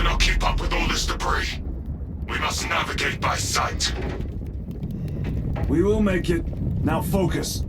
cannot keep up with all this debris. We must navigate by sight. We will make it. Now focus.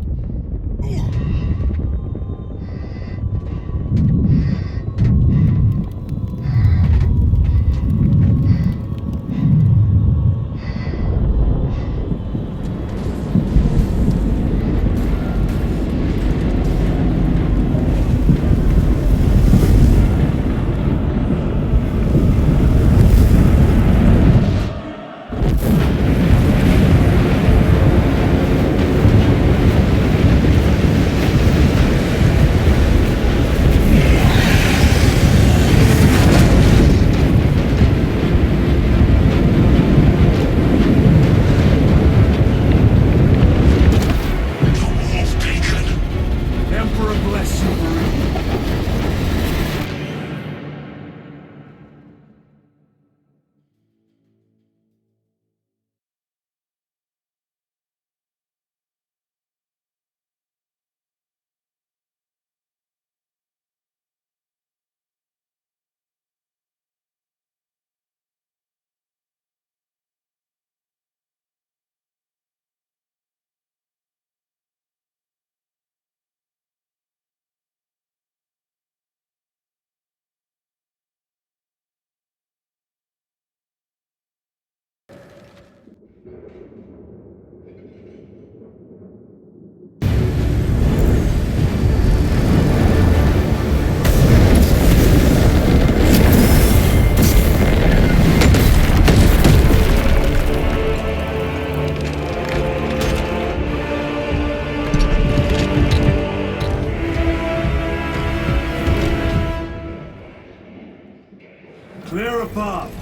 Clear a path.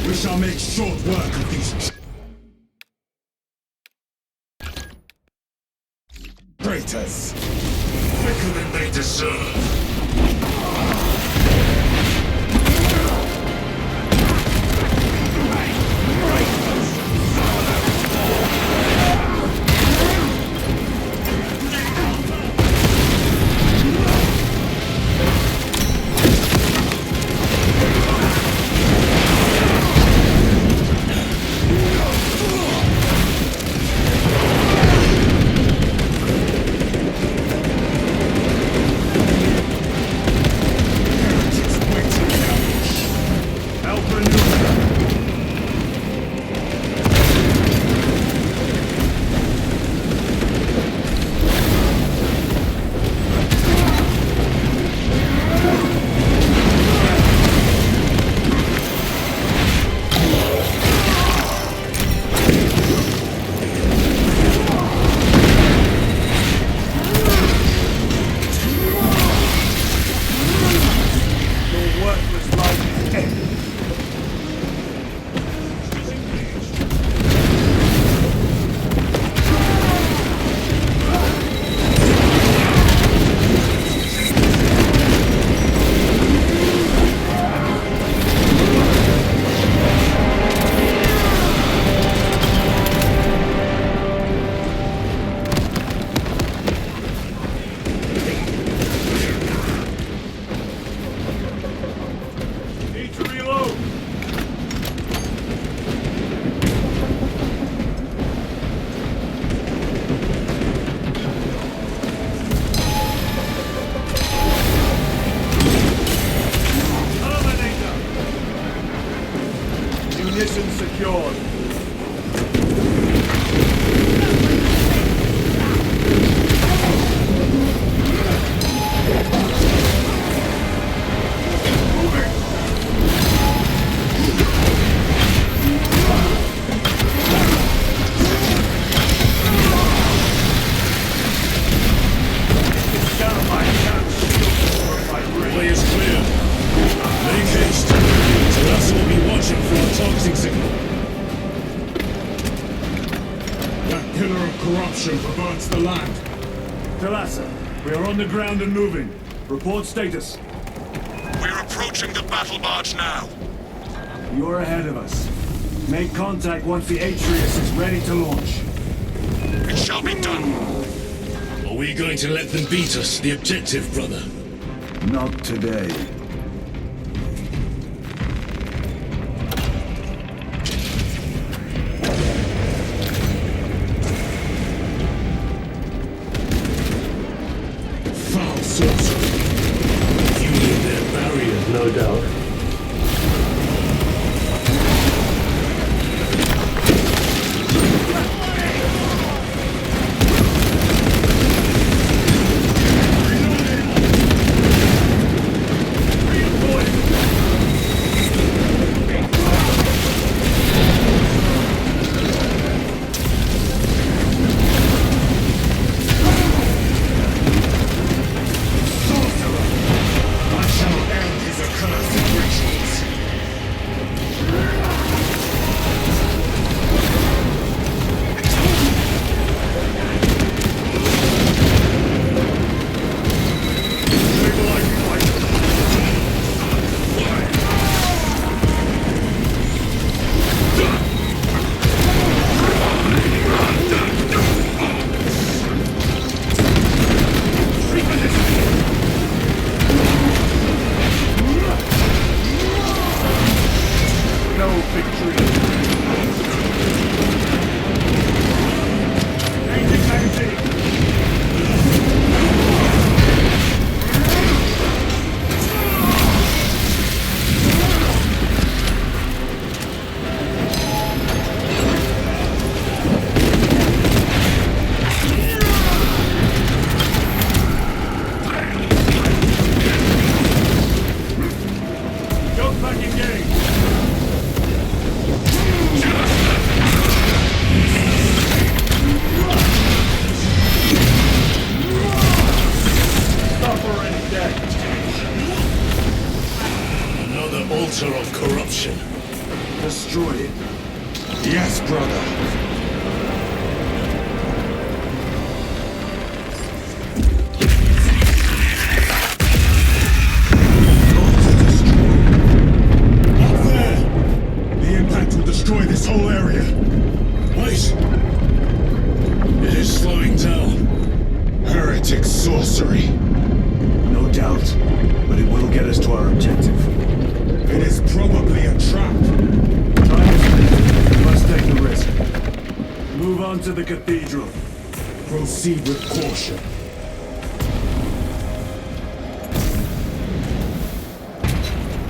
We shall make short work of these traitors. Quicker than they deserve. Munition secured. Way is clear. Make haste. Titus will be watching for a toxic signal. That pillar of corruption perverts the land. Titus, we are on the ground and moving. Report status. We're approaching the battle barge now. You're ahead of us. Make contact once the Atreus is ready to launch. It shall be done. Are we going to let them beat us? The objective, brother. Not today. sorcery. Fueling their barrier, no doubt. Altar of corruption. Destroy it. Yes, brother. Up there! The impact will destroy this whole area. Wait! It is slowing down. Heretic sorcery. No doubt, but it will get us to our objective. It is probably a trap. Titus, must take the risk. Move on to the cathedral. Proceed with caution.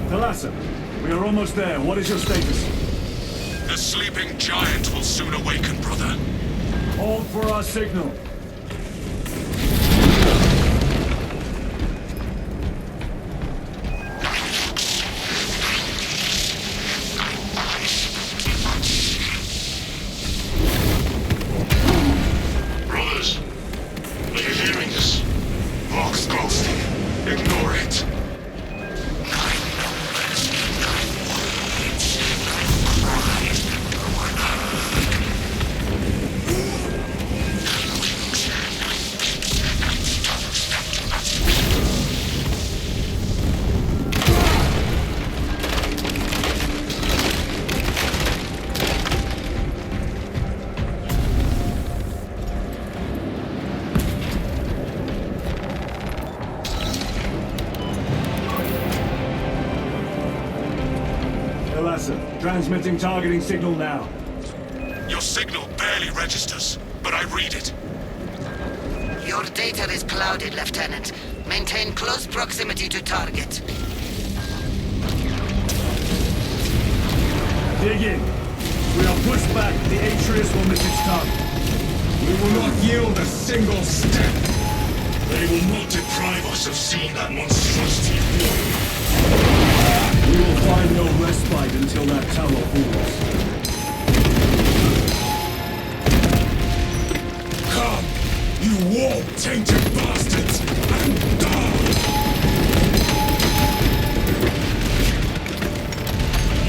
Thalassa, we are almost there. What is your status? The sleeping giant will soon awaken, brother. Hold for our signal. Brothers, are you hearing this? Vox ghosting. Ignore it. Transmitting targeting signal now. Your signal barely registers, but I read it. Your data is clouded, Lieutenant. Maintain close proximity to target. Dig in. We are pushed back. The Atrius will miss its target. We will not yield a single step. They will not deprive us of seeing that monstrosity fall. We will find no respite until that tower falls. Come, you warp-tainted bastards, and die!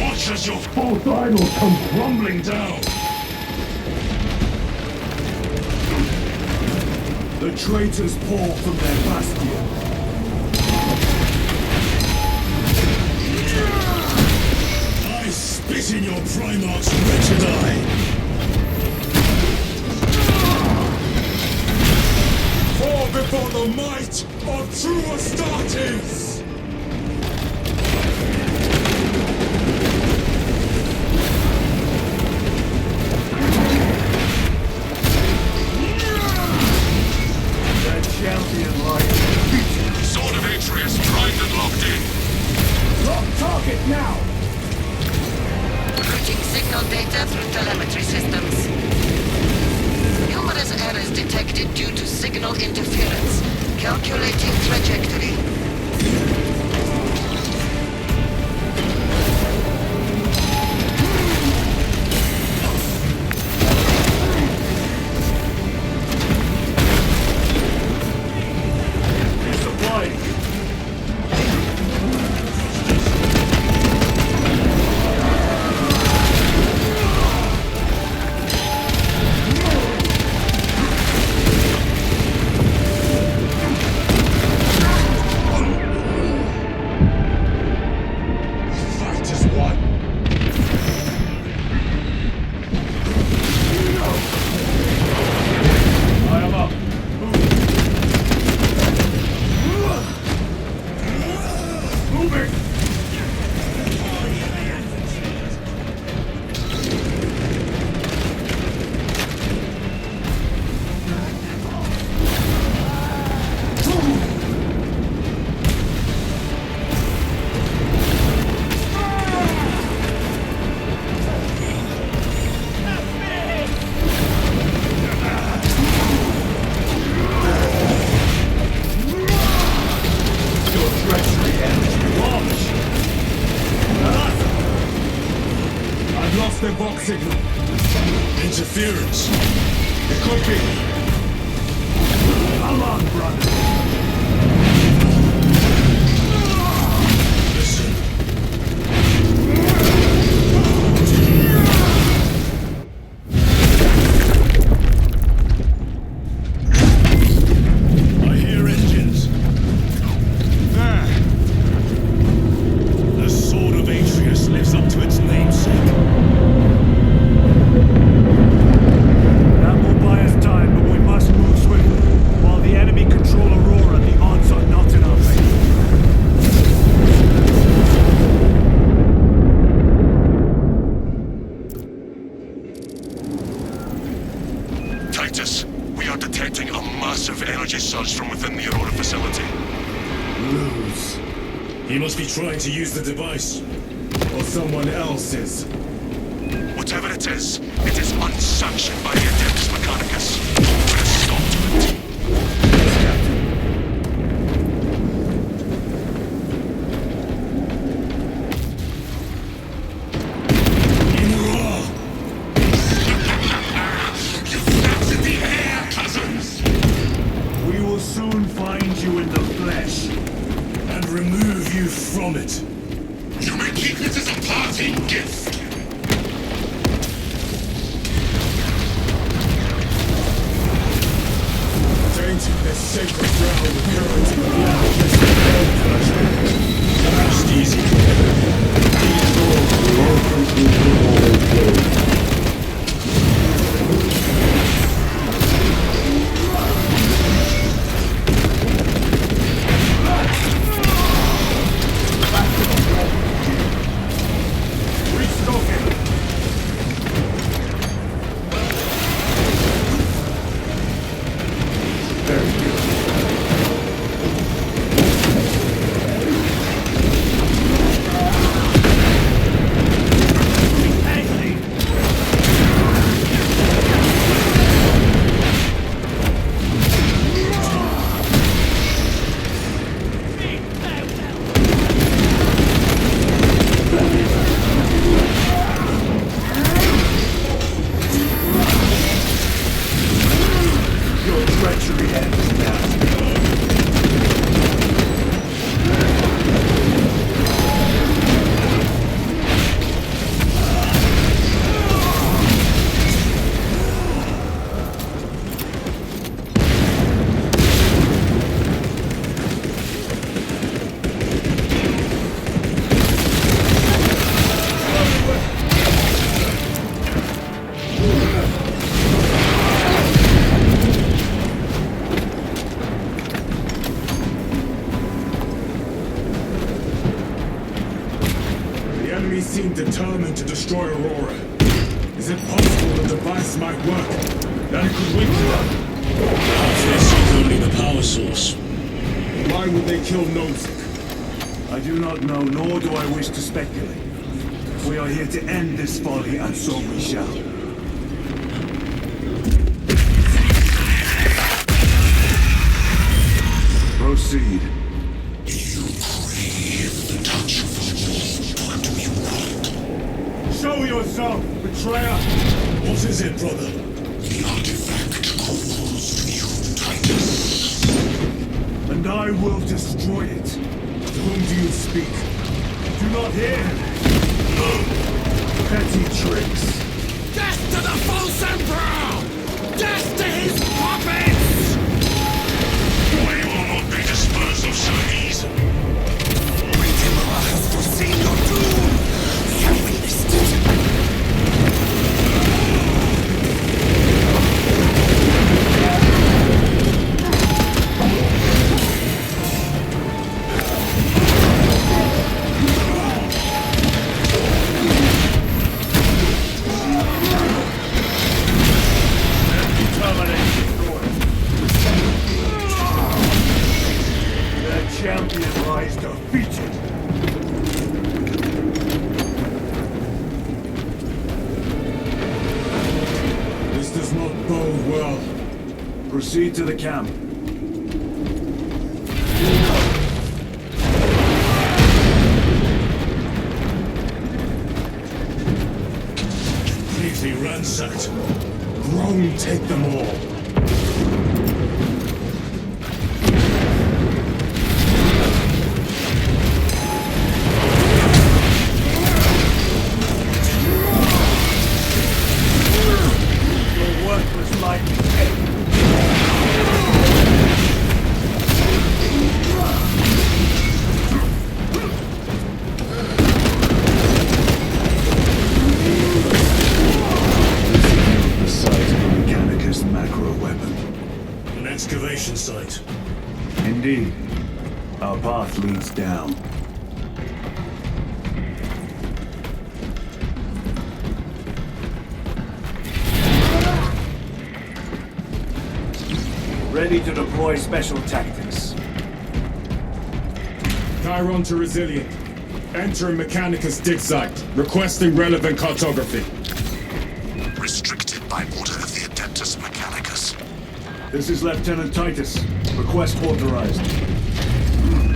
Watch as your false idols come crumbling down! The traitors pour from their bastion. I spit in your Primarch's wretched eye! Fall before the might of true Astartes! That champion lies defeated. moving! Their box signal. Interference. It could be. Come on, brother. Listen. I hear engines. There. The sword of Atreus lives up to its namesake. That will buy us time, but we must move swiftly. While the enemy control Aurora, the odds are not in our favor. Titus, we are detecting a massive energy surge from within the Aurora facility. Lose. He must be trying to use the device. Or someone else's. Whatever it is unsanctioned by the Adeptus Mechanicus. Put a stop to it. You flapped in the air, cousins! We will soon find you in the flesh. And remove you from it. You may keep it as a parting gift. Tainting this sacred ground with purity and blackness. Rest easy. Restoking. Very good. Your treachery ends now. The enemy seem determined to destroy Aurora. Is it possible the device might work? That it could wake them up? Perhaps they seek only the power source. Why would they kill Nozick? I do not know, nor do I wish to speculate. We are here to end this folly, and so we shall. Proceed. You crave the touch of the but you not. Show yourself, betrayer! What is it, brother? The artifact calls to you, Titus. And I will destroy it. To whom do you speak? Do not hear him. Petty tricks. Death to the false emperor! Death to his puppets! We will not be disposed of so easily. Redeemer has foreseen your doom! You have witnessed it! rebellion lies defeated. This does not bode well. Proceed to the camp. Completely ransacked. Rome take them all. Your worthless life is the site of a Mechanicus macro weapon. An excavation site. Indeed. Our path leads down. Ready to deploy special tactics. Chiron to Resilient. Entering Mechanicus dig site. Requesting relevant cartography. Restricted by order of the Adeptus Mechanicus. This is Lieutenant Titus. Request authorized.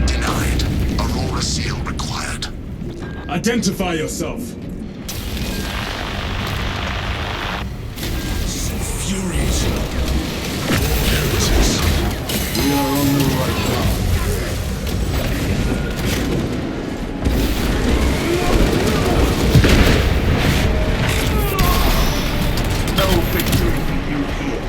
Denied. Aurora seal required. Identify yourself. So infuriating. Heretics. We are on the right path. No victory for you here.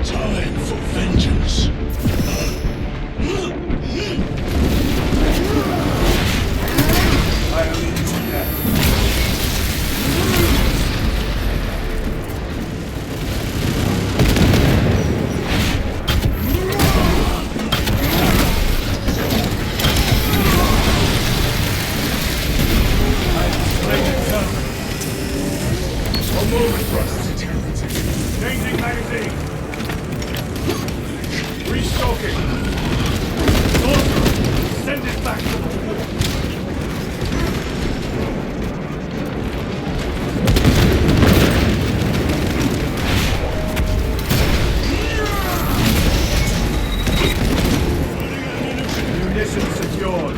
Time for vengeance. I am in to death. One moment, Thrust. Changing magazine. Restocking. Sorcerer, send it back to the wall. Munitions secured.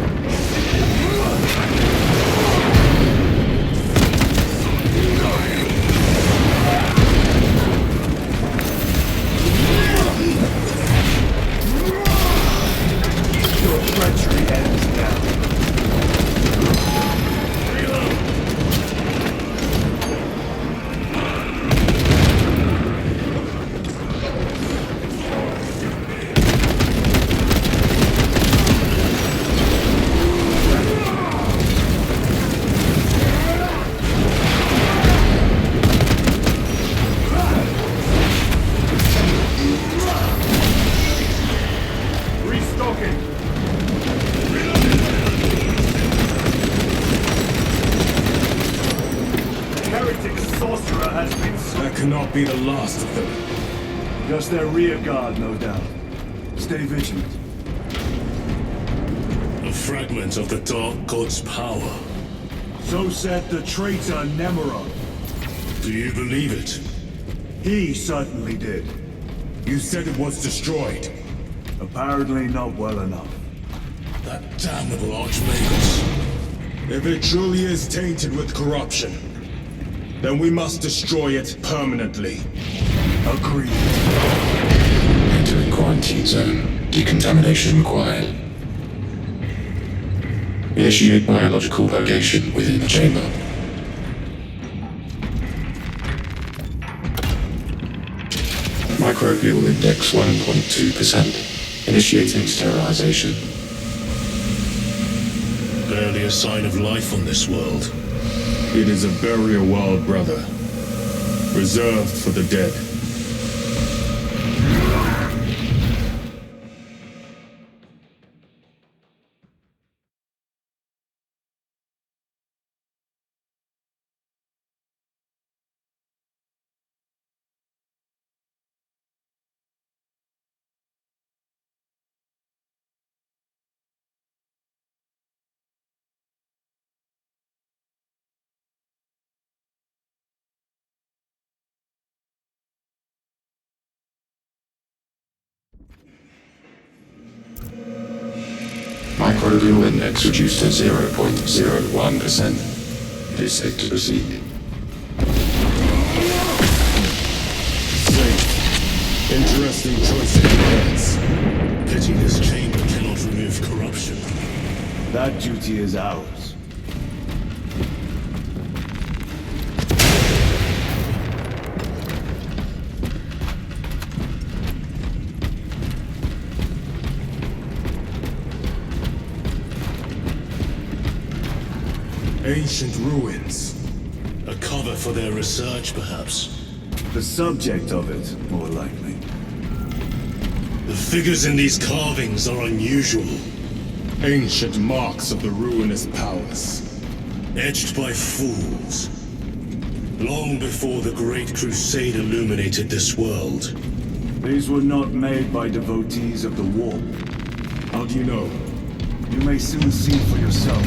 Your treachery ends now. Restocking. Heretic sorcerer has been That cannot be the last of them. just their rear guard, no doubt. Stay vigilant. A fragment of the Dark God's power. So said the traitor Nemeron. Do you believe it? He certainly did. You said it was destroyed. Apparently not well enough. That damnable Archmagus. If it truly is tainted with corruption, then we must destroy it permanently. Agreed. Entering quarantine zone. Decontamination required. Initiate biological purgation within the chamber. Microbial index 1.2%. Initiating sterilization. Barely a sign of life on this world. It is a burial world, brother. Reserved for the dead. Microbial index reduced to 0.01%. It is safe to proceed. Safe. Interesting choice of words. Pity this chamber cannot remove corruption. That duty is ours. Ancient ruins. A cover for their research, perhaps. The subject of it, more likely. The figures in these carvings are unusual. Ancient marks of the ruinous powers. Etched by fools. Long before the Great Crusade illuminated this world. These were not made by devotees of the war. How do you know? You may soon see for yourself.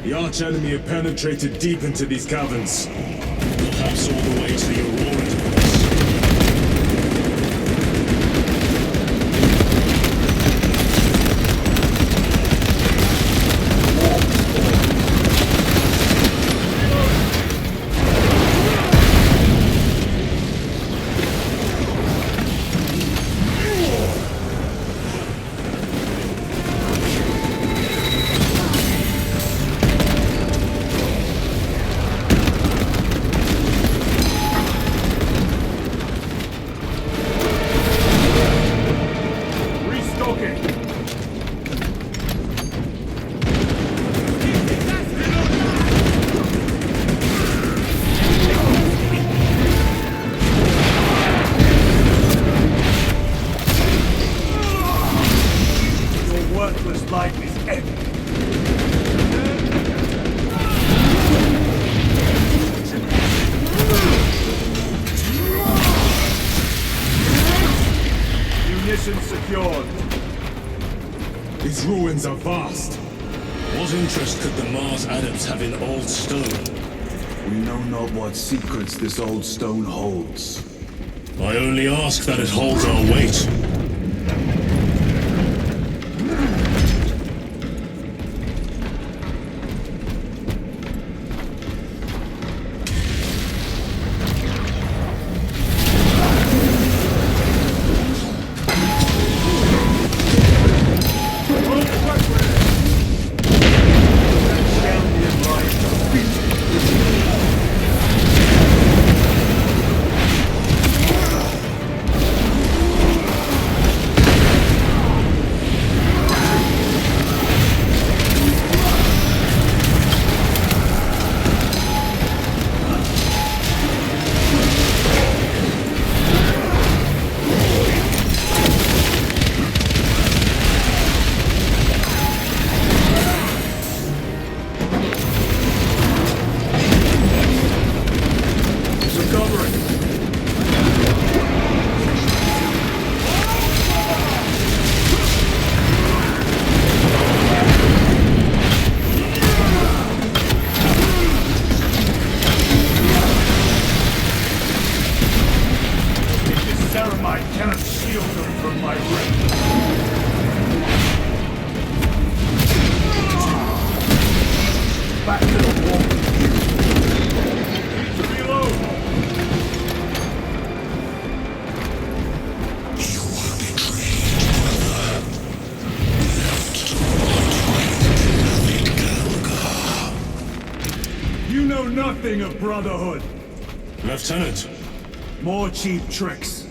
The arch-enemy have penetrated deep into these caverns. Perhaps all the way to the Aurora device. Secured. These ruins are vast. What interest could the Mars adepts have in old stone? We know not what secrets this old stone holds. I only ask that it holds our weight. know nothing of brotherhood. Lieutenant, More cheap tricks.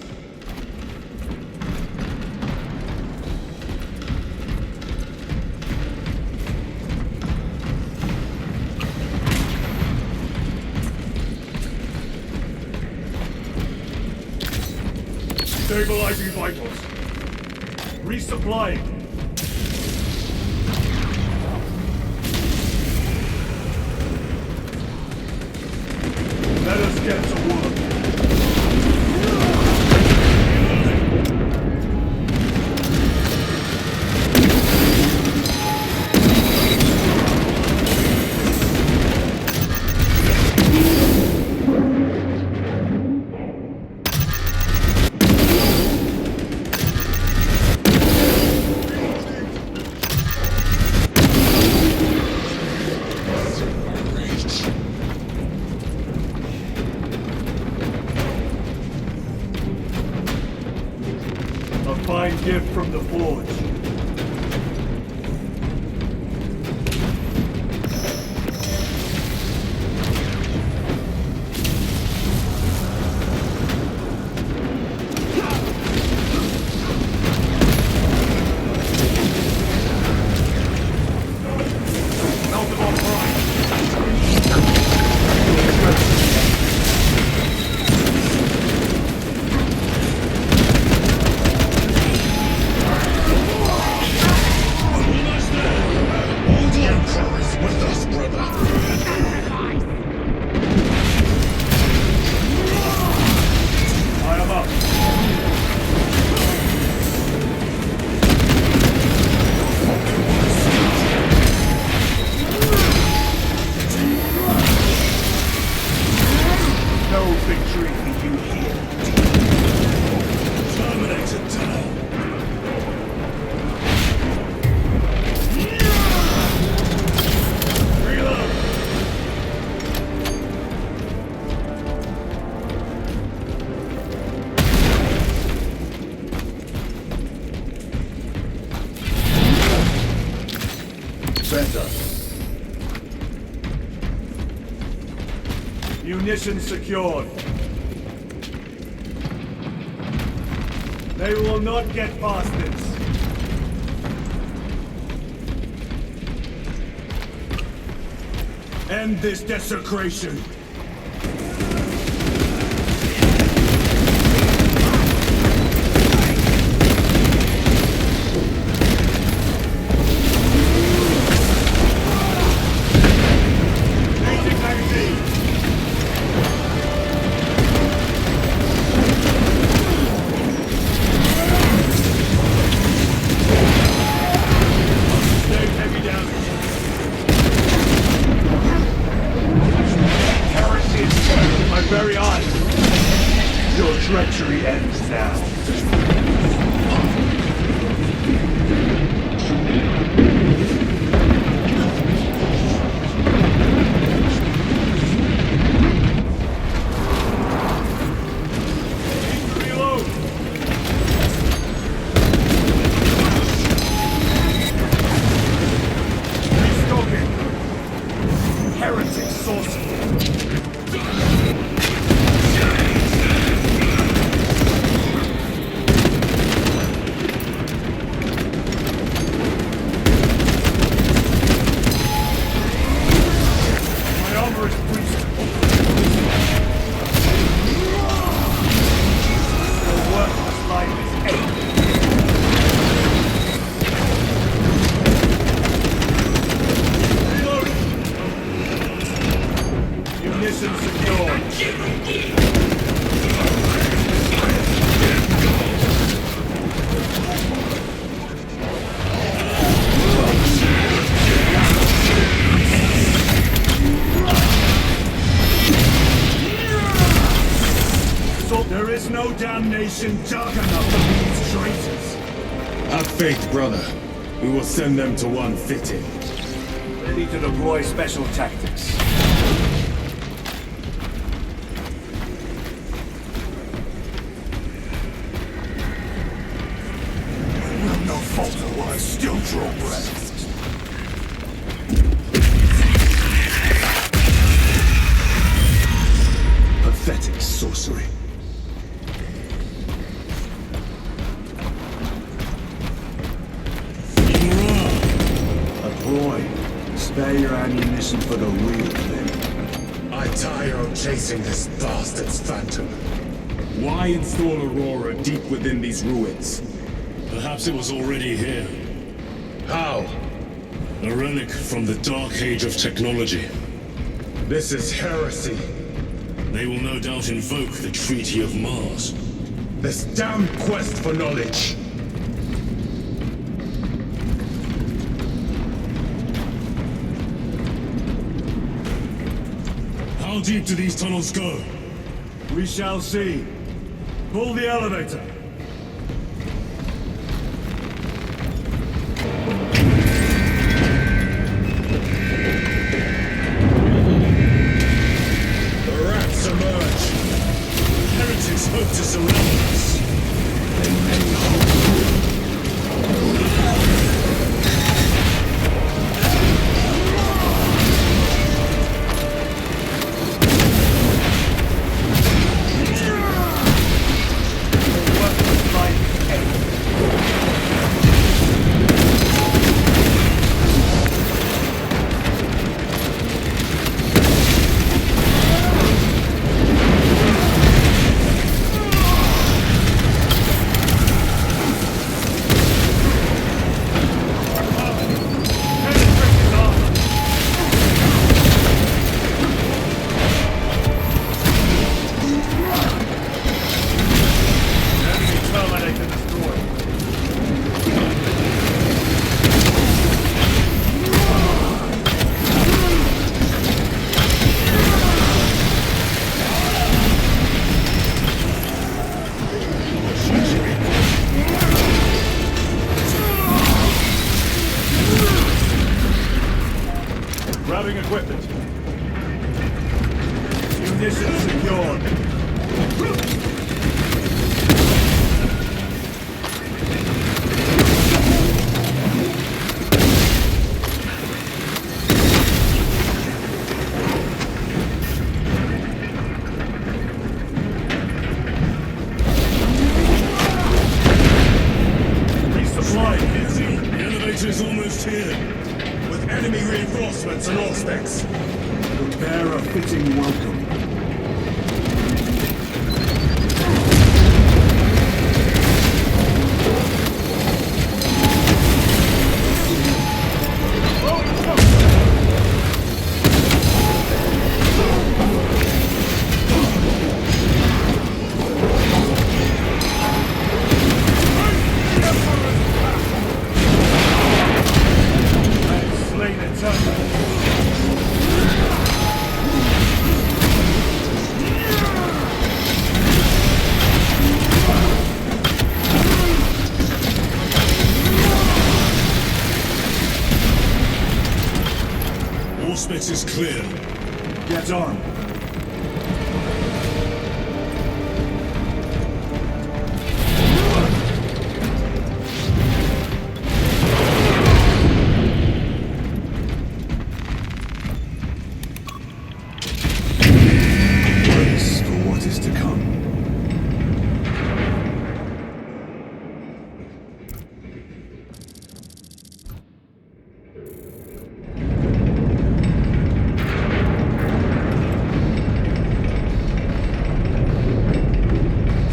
Stabilizing vitals. Resupplying. Let us get to work. A fine gift from the forge. I am up. No victory for you here. Terminator down. Reload. Better. Munitions secured. They will not get past this. End this desecration. Changing magazine. Take heavy damage. My very eyes. Your treachery ends now. Reload. Restocking. Heretic sorcery. My armor is breached. Your worthless life is empty. Reloading. Munitions secured. So there is no damnation dark enough for these traitors. Have faith, brother. We will send them to one fitting. Ready to deploy special tactics. Will no falter while I still draw breath. Spare your ammunition for the real thing. I tire of chasing this bastard's phantom. Why install Aurora deep within these ruins? Perhaps it was already here. How? A relic from the Dark Age of technology. This is heresy. They will no doubt invoke the Treaty of Mars. This damn quest for knowledge. How deep do these tunnels go? We shall see. Pull the elevator. The rats emerge. Heretics hope to surround us. They may hope. Grabbing equipment. Munitions secured. Resupplying. The elevator is almost here. With enemy reinforcements and all specs. Prepare a fitting welcome. Slain eternal. Auspex is clear. Get on. Brace for what is to come.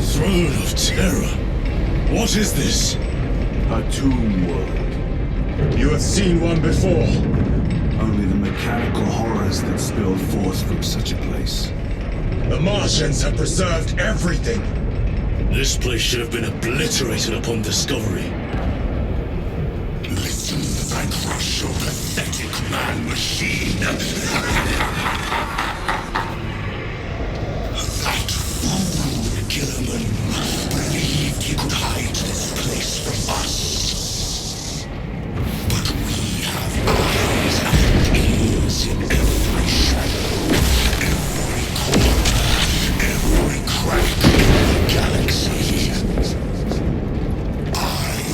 Throne of Terror. What is this? A tomb world. You have seen one before. Only the mechanical horrors that spill forth from such a place. The Martians have preserved everything. This place should have been obliterated upon discovery. Listen as I crush your pathetic man-machine. That fool Gilliman believed he could hide this place from us. But we have eyes and ears in every shadow, every corner, every crack in the galaxy. I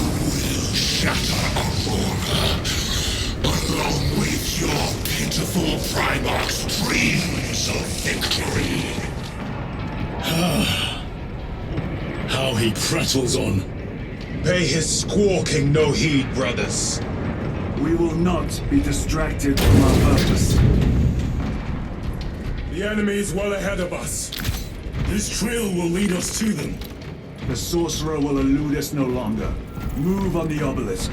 will shatter Aurora, along with your pitiful Primarch's dreams of victory. How he prattles on. Pay his squawking no heed, brothers. We will not be distracted from our purpose. The enemy is well ahead of us. This trail will lead us to them. The sorcerer will elude us no longer. Move on the obelisk.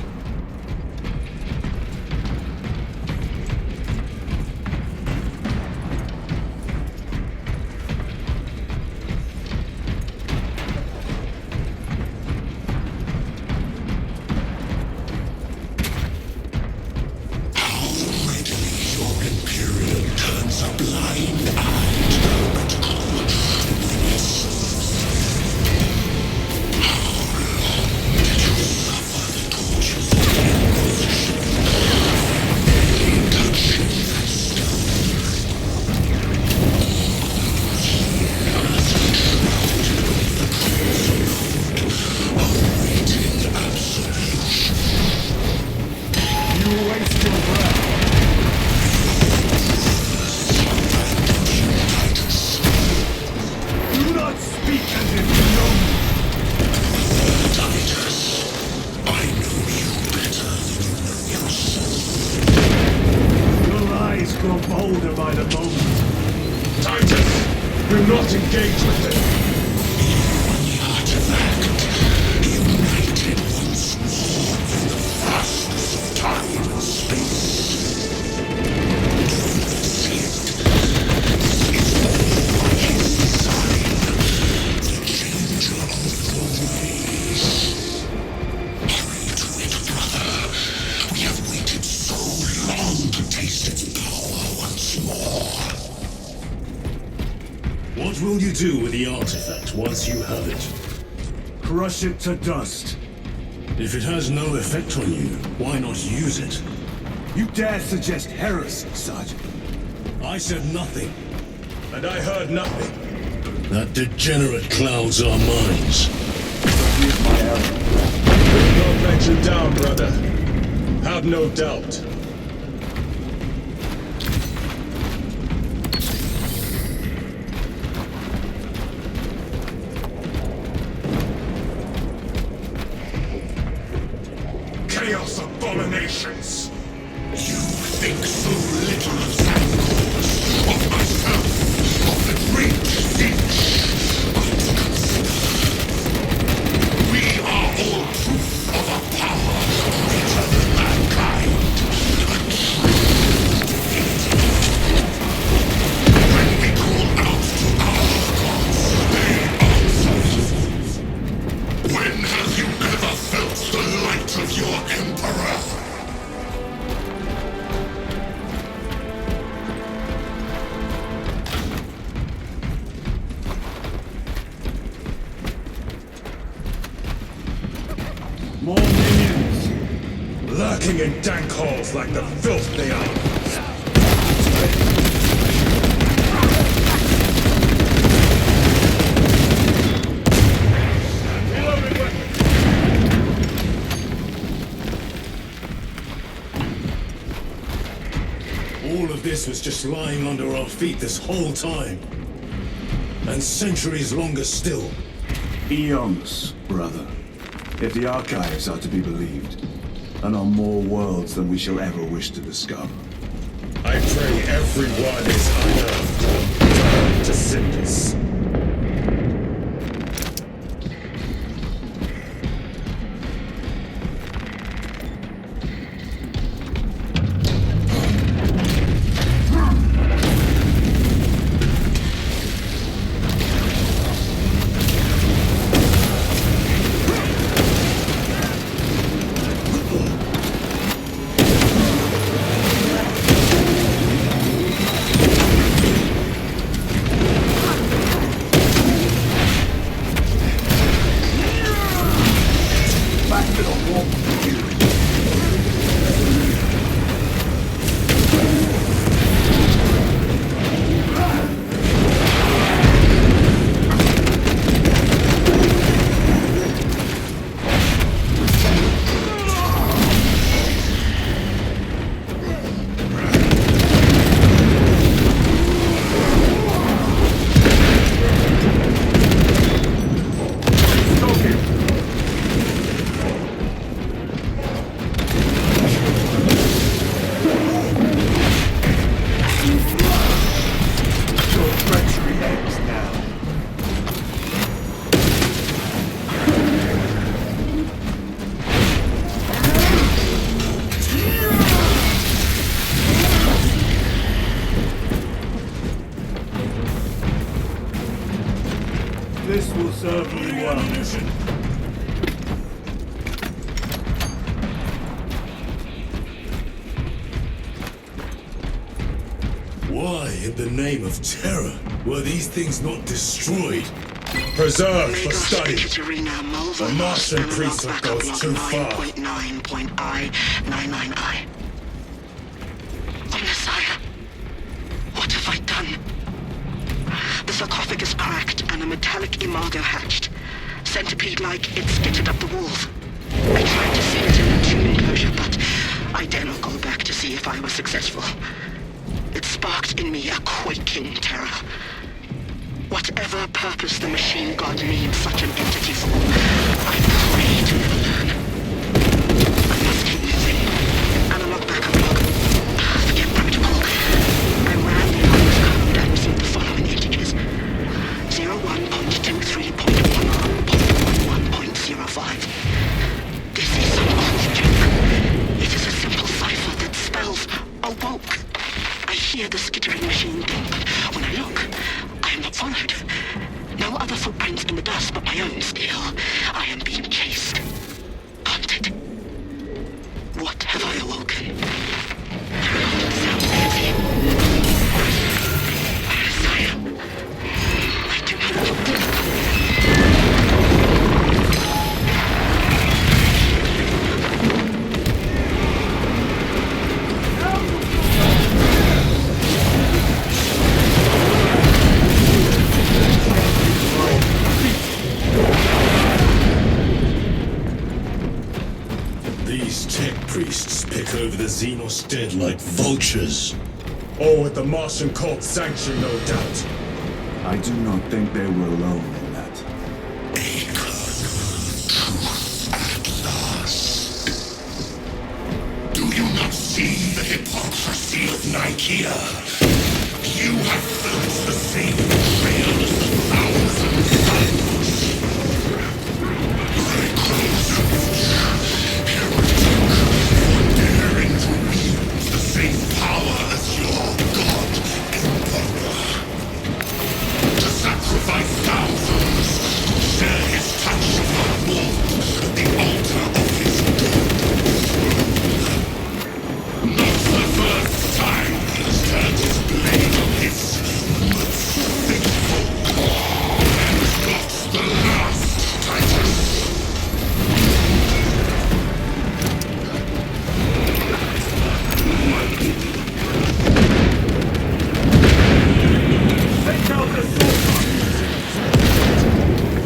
Bolder by the moment. Titus, do not engage with them. The artifact, united once more in the vastness of time and space. Do not see it. This is all by his design. The changer of the ways. Hurry to it, brother. We have waited so long to taste its power once more. What will you do with the artifact once you have it? Crush it to dust. If it has no effect on you, why not use it? You dare suggest heresy, Sergeant? I said nothing. And I heard nothing. That degenerate clouds our minds. Forgive my error. We'll not let you down, brother. Have no doubt. Chaos abominations! You think so little of Zangors, of myself, of the great Siege. But consider, we are all proof of a power greater than mankind. A true divinity. When we call out to our gods, they answer. When have you ever felt the light of your Emperor? More minions! Lurking in dank holes like the filth they are. All of this was just lying under our feet this whole time. And centuries longer still. Eons, brother. If the archives are to be believed. And on more worlds than we shall ever wish to discover. I pray everyone is unearthed. Turned to cinders. serve you well. Why, in the name of terror, were these things not destroyed? Preserved for study. The Martian priesthood goes too far. 9.9.I. Messiah, what have I done? The sarcophagus cracked and a metallic imago hatched. Centipede-like, it skittered up the walls. I tried to seal it in the tomb enclosure, but I dare not go back to see if I was successful. It sparked in me a quaking terror. Whatever purpose the machine god needs such an entity for, I pray to never learn. I must keep moving. Analog backup log. Forget protocol. I ran the anonymous code and received the following integers. 01.23.11.11.05. This is some cruel joke. It is a simple cipher that spells awoke. I hear the skittering machine ding, but when I look, I am not followed. No other footprints in the dust but my own still. I am being chased. Hunted. What have I awoken? Sounds heavy. Messiah. I do not know. These tech priests pick over the Xenos dead like vultures. All with the Martian cult's sanction, no doubt. I do not think they were alone in that. Do you not see the hypocrisy of Nicaea? You have felt the same betrayal as the thousand suns. I close heretic for daring to wield the same power as your god, Emperor. To sacrifice thousands, to share his touch of the warmth at the altar of his goodness. Not the first time he has turned his blade on his most faithful, and not the last, Titus. Take out the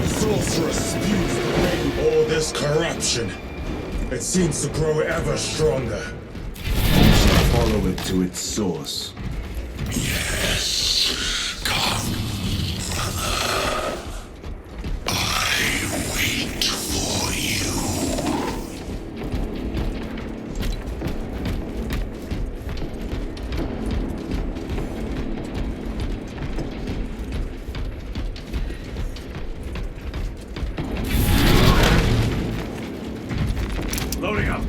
Sorceress spews the rain. All this corruption. It seems to grow ever stronger. Follow it to its source. Yes, come, brother. I wait for you. Loading up.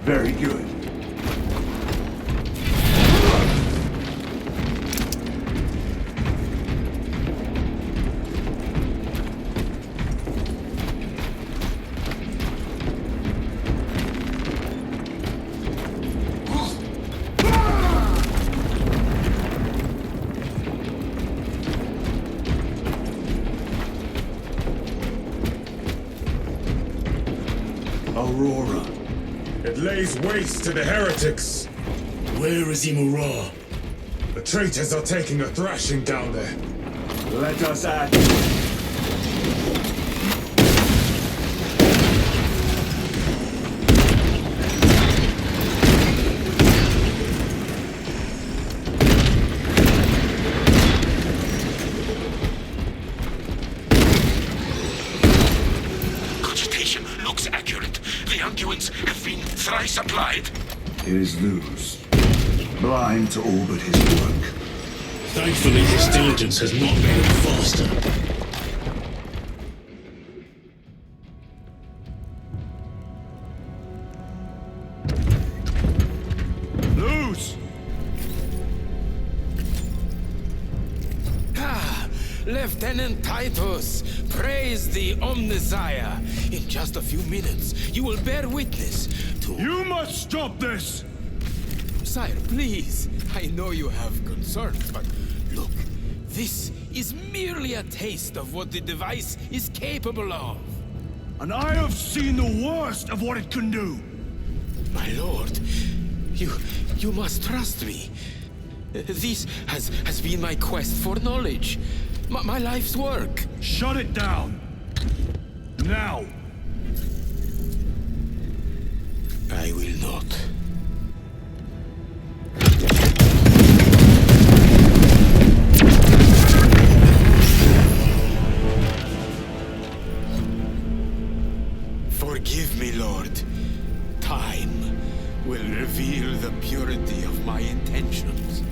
Very good. Aurora. It lays waste to the heretics. Where is Imura? The traitors are taking a thrashing down there. Let us act. Cogitation looks accurate. The unguents have been thrice applied. It is loose. Blind to all but his work. Thankfully, his diligence has not made him faster. Lieutenant Titus, praise the Omnissiah. In just a few minutes, you will bear witness to... You must stop this! Sire, please. I know you have concerns, but look, this is merely a taste of what the device is capable of. And I have seen the worst of what it can do! My lord, you must trust me. This has been my quest for knowledge. My life's work. Shut it down! Now! I will not. Forgive me, Lord. Time will reveal the purity of my intentions.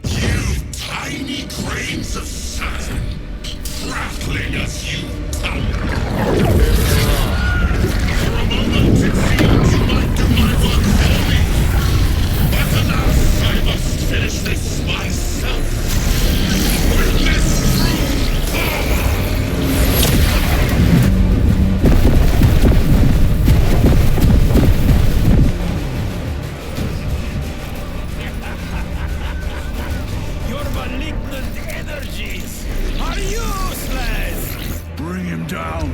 You tiny grains of sand, prattling as you tumble. For a moment it seemed you might do my work for me. But alas, I must finish this myself. With this true power. Your malignant energies are useless! Bring him down!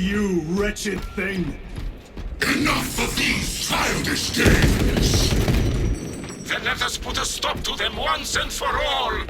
you, wretched thing! Enough of these childish games! Then let us put a stop to them once and for all!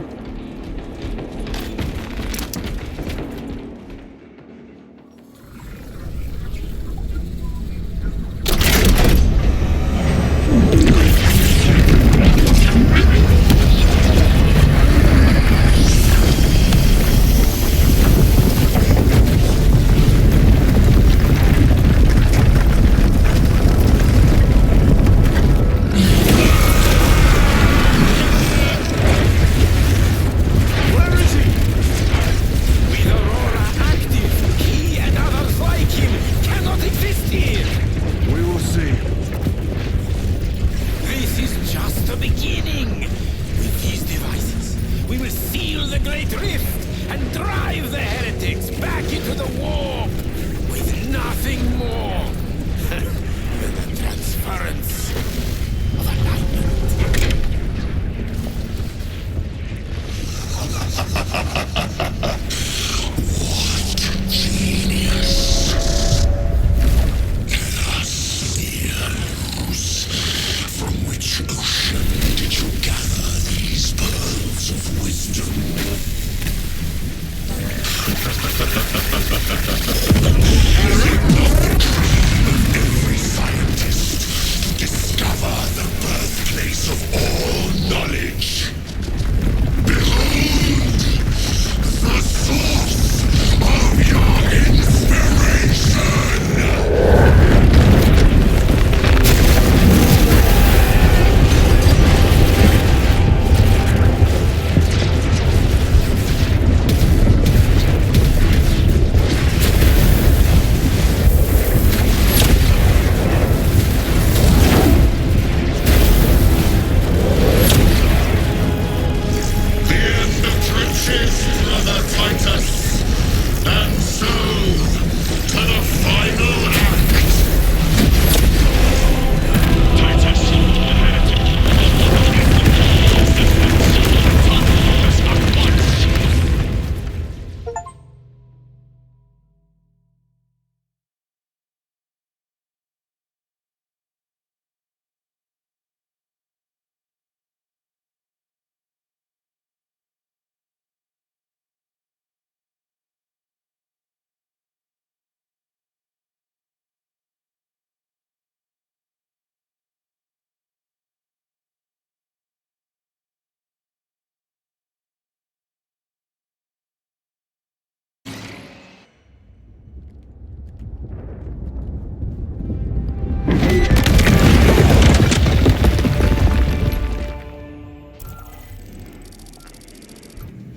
Brother Titus! And so, to the final act! Titus, the heretic. Us at once!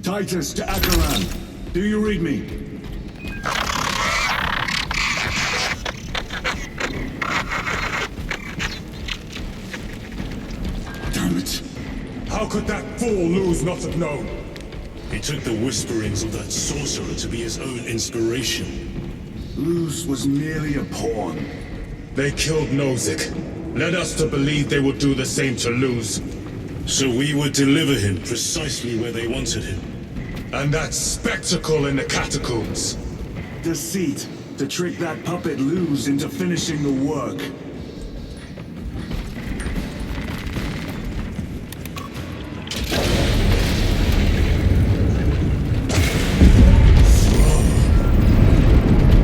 Titus to Acheran. Do you read me? Damn it. How could that fool Luz not have known? He took the whisperings of that sorcerer to be his own inspiration. Luz was merely a pawn. They killed Nozick, led us to believe they would do the same to Luz. So we would deliver him precisely where they wanted him. And that spectacle in the catacombs. Deceit, to trick that puppet Luz into finishing the work.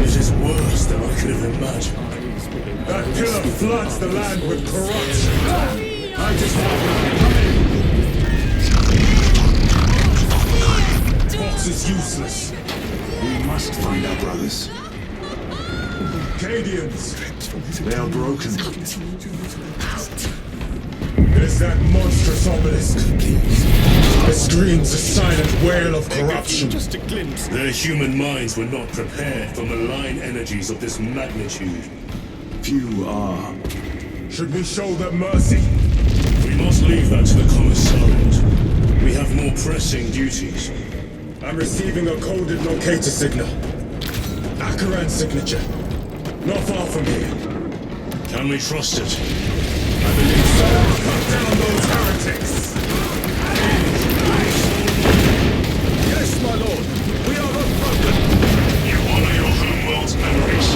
It is worse than I could have imagined. That pillar floods the land with corruption. I just have Fox is useless. We must find our brothers. Cadians. They are broken. There's that monstrous obelisk. It screams a silent wail of corruption. Just a glimpse. Their human minds were not prepared for malign energies of this magnitude. Few are. Should we show them mercy? We must leave that to the commissariat. We have more pressing duties. I'm receiving a coded locator signal. Acheran's signature. Not far from here. Can we trust it? I believe so. Cut down those heretics! Yes, my lord. We are unbroken. You honor your homeworld's memories.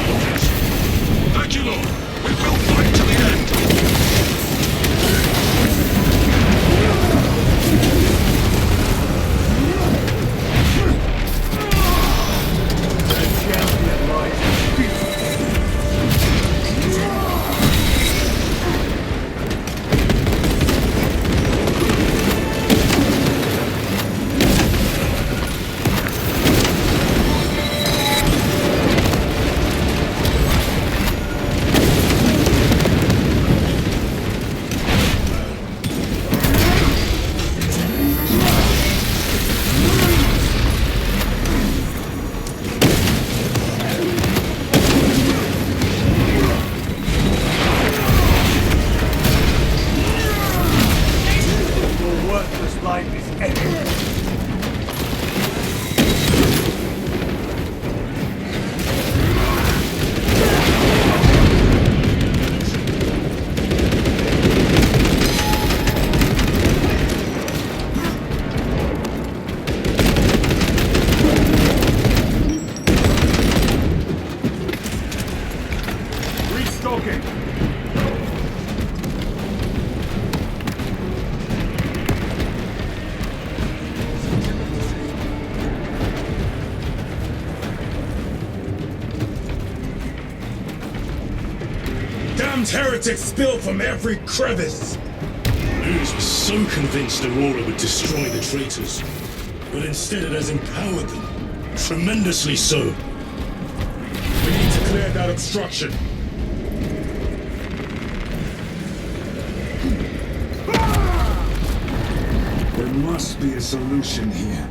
damned heretics spill from every crevice! Luz was so convinced Aurora would destroy the traitors, but instead it has empowered them. Tremendously so. We need to clear that obstruction. There must be a solution here.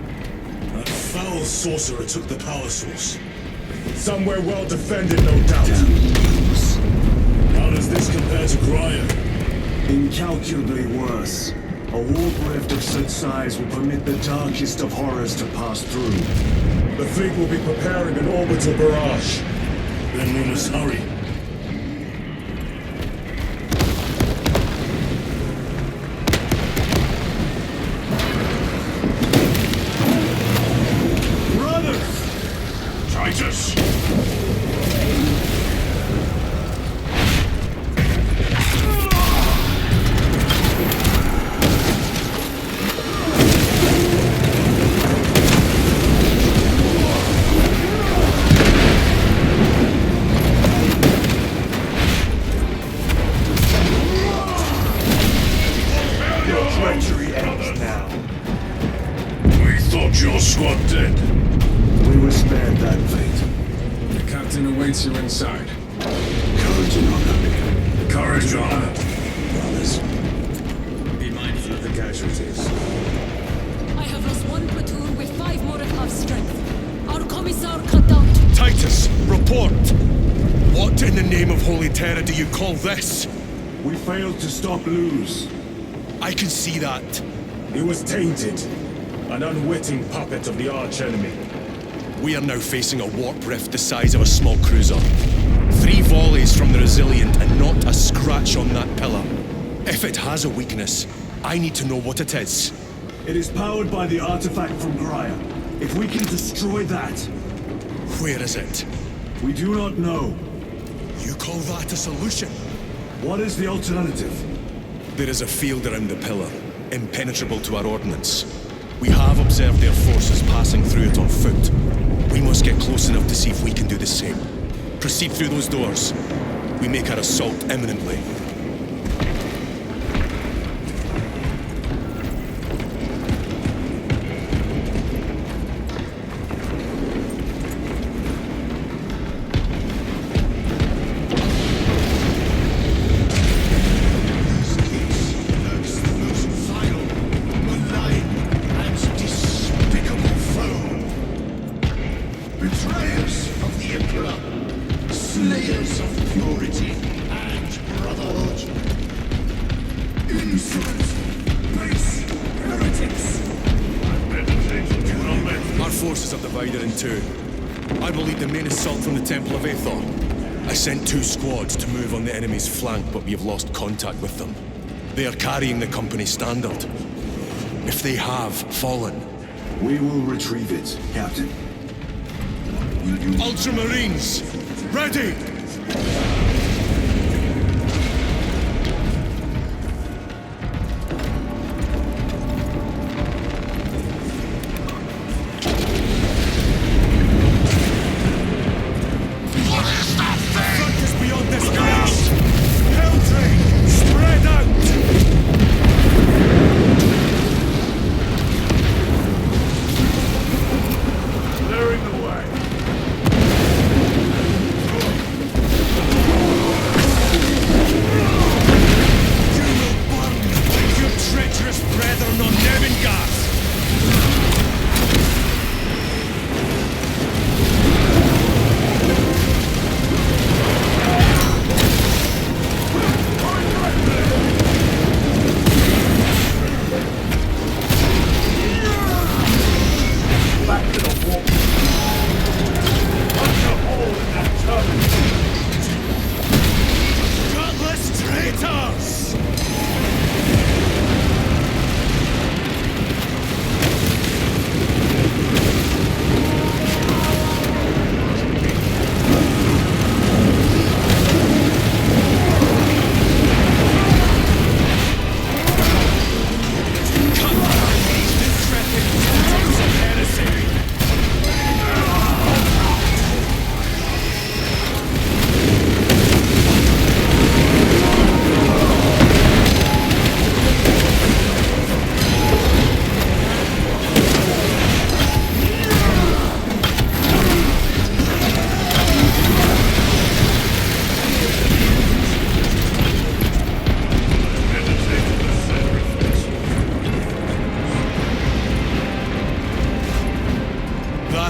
That foul sorcerer took the power source. Somewhere well defended, no doubt. How does this compare to Graia? Incalculably worse. A warp rift of such size will permit the darkest of horrors to pass through. The fleet will be preparing an orbital barrage. Then we must hurry. Brothers! Titus! Your squad dead. We were spared that fate. The captain awaits you inside. Courage and honor. Courage, honor. Brothers. Be mindful of the casualties. I have lost one platoon with 5 more at half strength. Our commissar cut down to... Titus, report! What in the name of Holy Terror do you call this? We failed to stop Luz. I can see that. He was tainted. An unwitting puppet of the arch-enemy. We are now facing a warp rift the size of a small cruiser. 3 volleys from the Resilient and not a scratch on that pillar. If it has a weakness, I need to know what it is. It is powered by the artifact from Graia. If we can destroy that... Where is it? We do not know. You call that a solution? What is the alternative? There is a field around the pillar, impenetrable to our ordnance. We have observed their forces passing through it on foot. We must get close enough to see if we can do the same. Proceed through those doors. We make our assault imminently. Forces are divided in 2. I believe the main assault from the Temple of Aethor. I sent 2 squads to move on the enemy's flank, but we have lost contact with them. They are carrying the company standard. If they have fallen... We will retrieve it, Captain. Ultramarines! Ready! Clearing the way.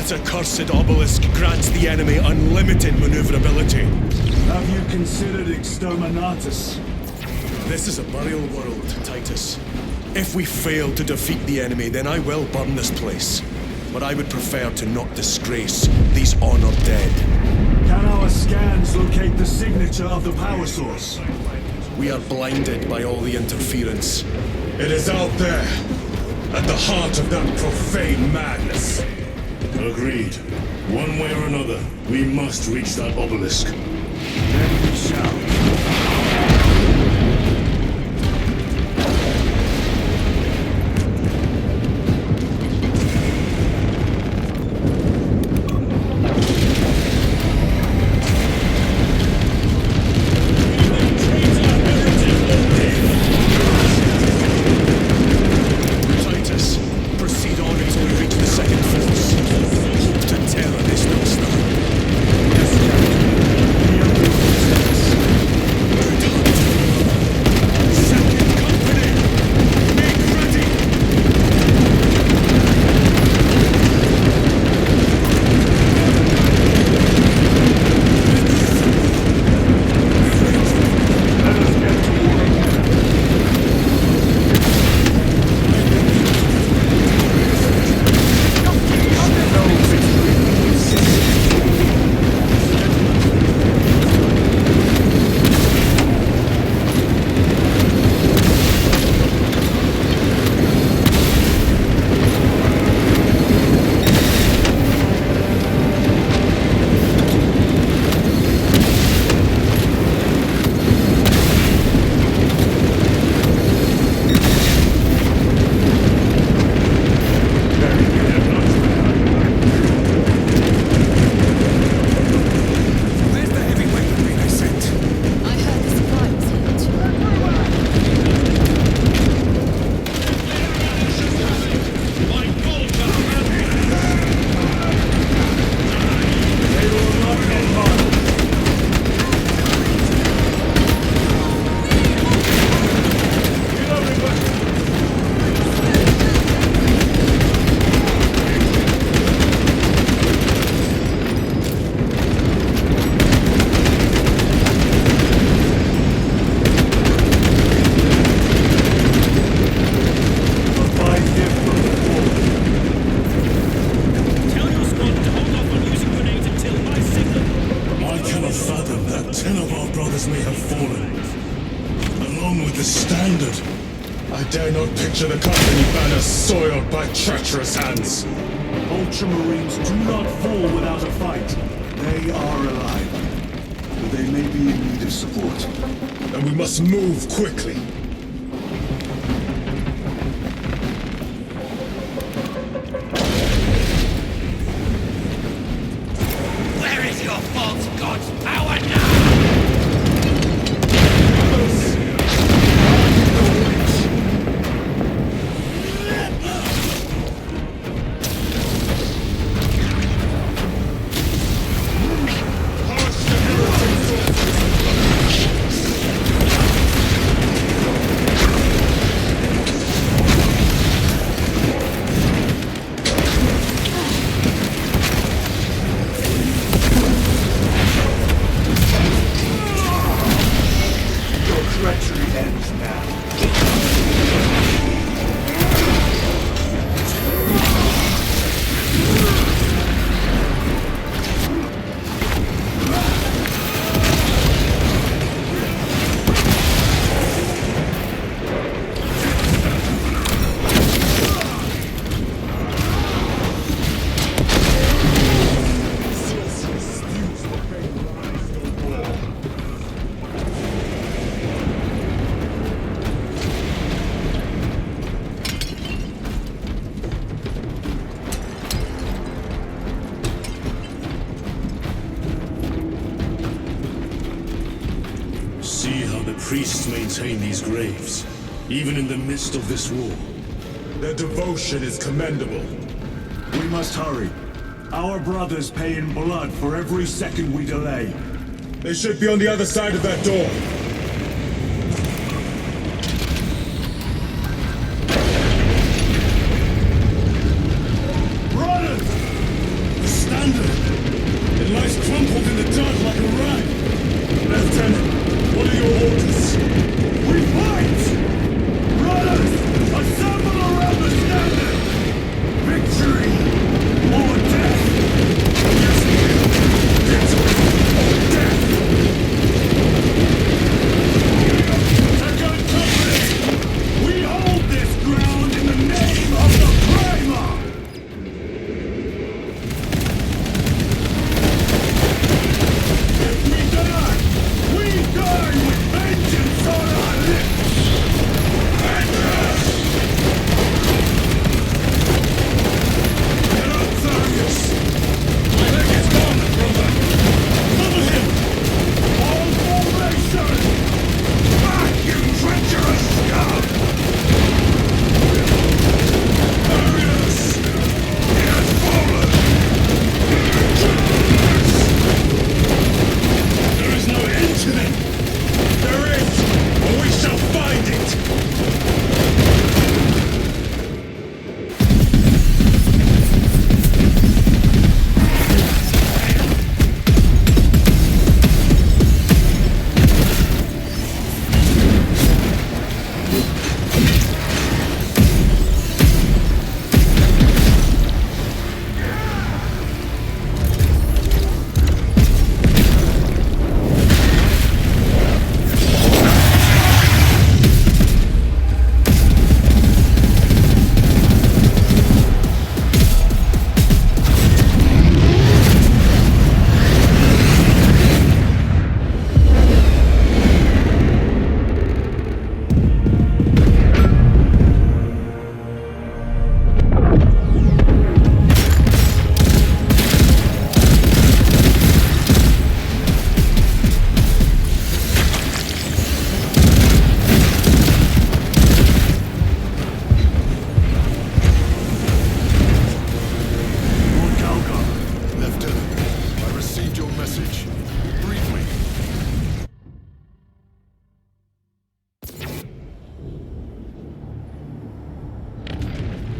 This accursed obelisk grants the enemy unlimited maneuverability. Have you considered Exterminatus? This is a burial world, Titus. If we fail to defeat the enemy, then I will burn this place. But I would prefer to not disgrace these honored dead. Can our scans locate the signature of the power source? We are blinded by all the interference. It is out there, at the heart of that profane madness. Agreed. One way or another, we must reach that obelisk. Then we shall. Treacherous hands. Ultramarines do not fall without a fight. They are alive. But they may be in need of support. And we must move quickly. Where is your false god's power now? Priests maintain these graves, even in the midst of this war. Their devotion is commendable. We must hurry. Our brothers pay in blood for every second we delay. They should be on the other side of that door.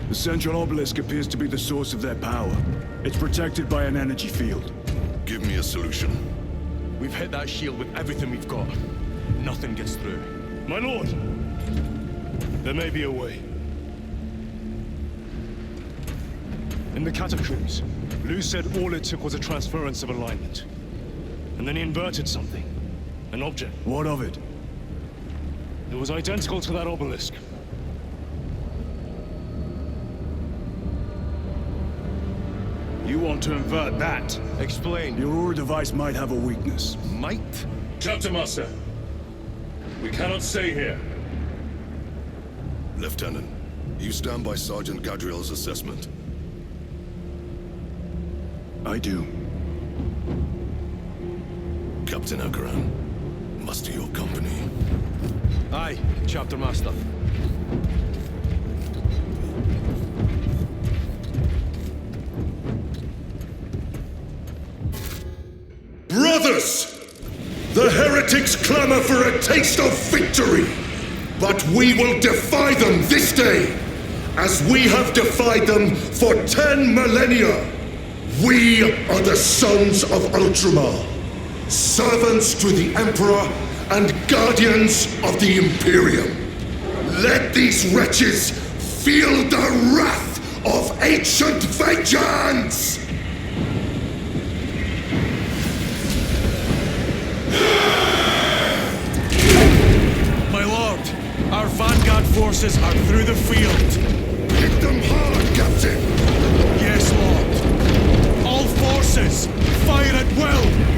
The central obelisk appears to be the source of their power. It's protected by an energy field. Give me a solution. We've hit that shield with everything we've got. Nothing gets through. My lord! There may be a way. In the catacombs, Lou said all it took was a transference of alignment. And then he inverted something. An object. What of it? It was identical to that obelisk. You want to invert that? Explain. Your Aura device might have a weakness. Might? Chapter Master, we cannot stay here. Lieutenant, you stand by Sergeant Gadriel's assessment. I do. Captain Akaran, muster your company. Aye, Chapter Master. Brothers! The heretics clamor for a taste of victory! But we will defy them this day, as we have defied them for 10 millennia! We are the sons of Ultramar, servants to the Emperor and guardians of the Imperium. Let these wretches feel the wrath of ancient vengeance! My lord, our vanguard forces are through the field. Hit them hard, Captain! Yes, lord. All forces, fire at will!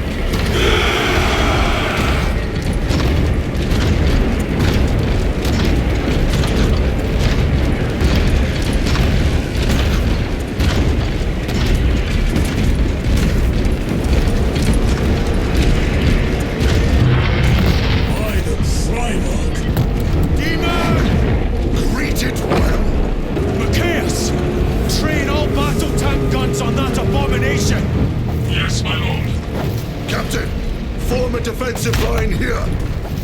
Defensive line here!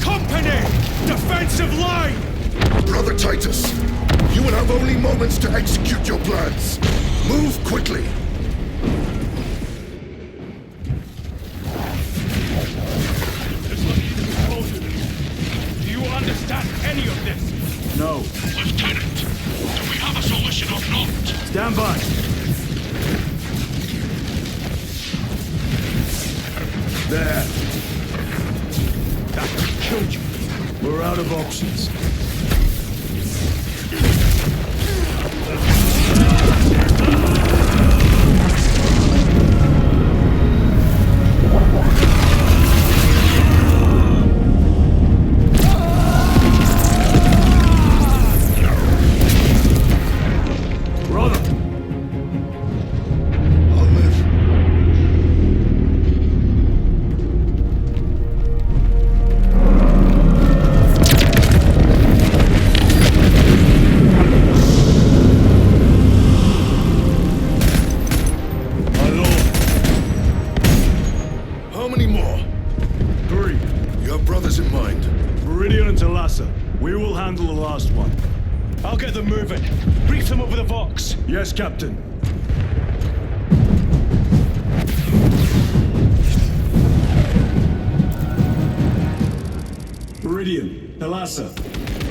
Company! Defensive line! Brother Titus, you will have only moments to execute your plans. Move quickly! Do you understand any of this? No. Lieutenant, do we have a solution or not? Stand by. There. That could kill you. We're out of options. I'll get them moving. Brief them over the Vox. Yes, Captain. Meridian, Thalassa,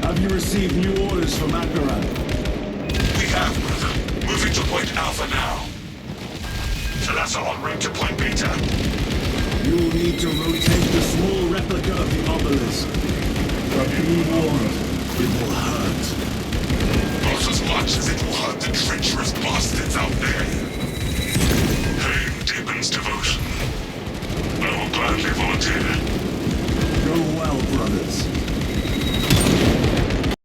have you received new orders from Akaran? We have, brother. Moving to Point Alpha now. Thalassa en route to Point Beta. You will need to rotate the small replica of the obelisk. But be warned, it will hurt.